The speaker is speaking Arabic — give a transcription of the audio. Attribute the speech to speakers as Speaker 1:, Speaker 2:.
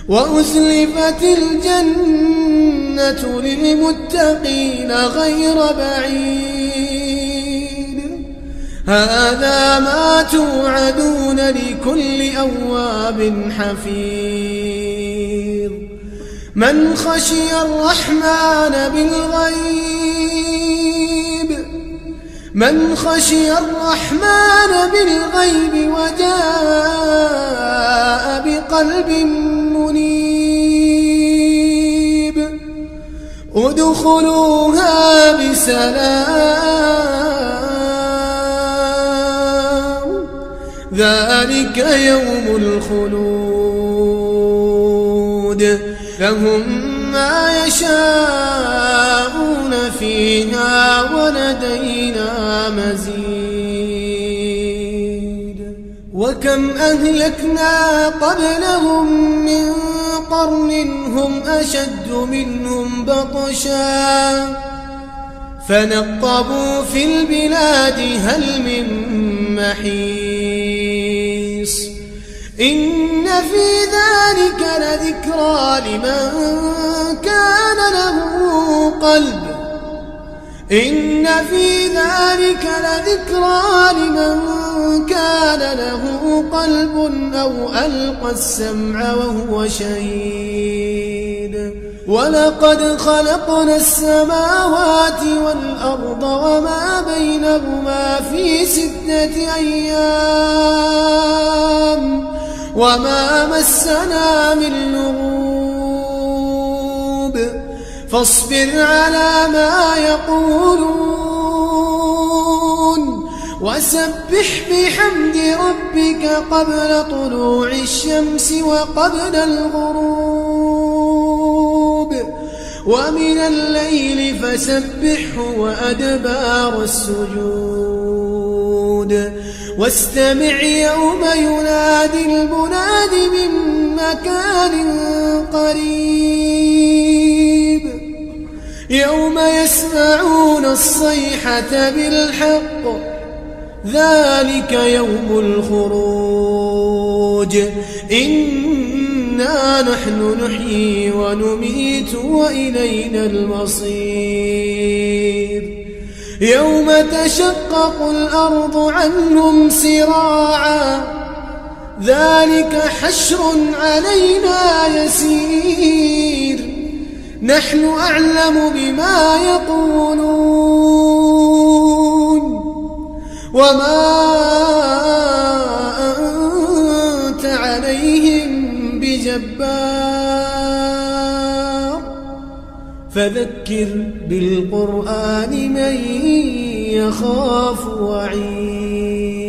Speaker 1: وأزلفت الجنة للمتقين غير بعيد هذا ما توعدون لكل أواب حفيظ من خشي الرحمن بالغيب وجاء بقلب منيب ادخلوها بسلام ذلك يوم الخلود لهم ما يشاءون فيها ولدينا مزيد وكم أهلكنا قبلهم من قرن هم أشد منهم بطشا فنقبوا في البلاد هل من محيص إن في ذلك لذكرى لمن كان له قلب أو ألقى السمع وهو شهيد ولقد خلقنا السماوات والأرض وما بينهما في 6 أيام وما مسنا من لغوب فاصبر على ما يقولون وسبح بحمد ربك قبل طلوع الشمس وقبل الغروب ومن الليل فسبحه وأدبار السجود واستمع يوم ينادي المناد من مكان قريب يوم يسمعون الصيحة بالحق ذلك يوم الخروج إنا نحن نحيي ونميت وإلينا المصير يوم تشقق الأرض عنهم سراعا ذلك حشر علينا يسير نحن أعلم بما يقولون وما أنت عليهم بجبار فذكر بالقرآن من يخاف وعيد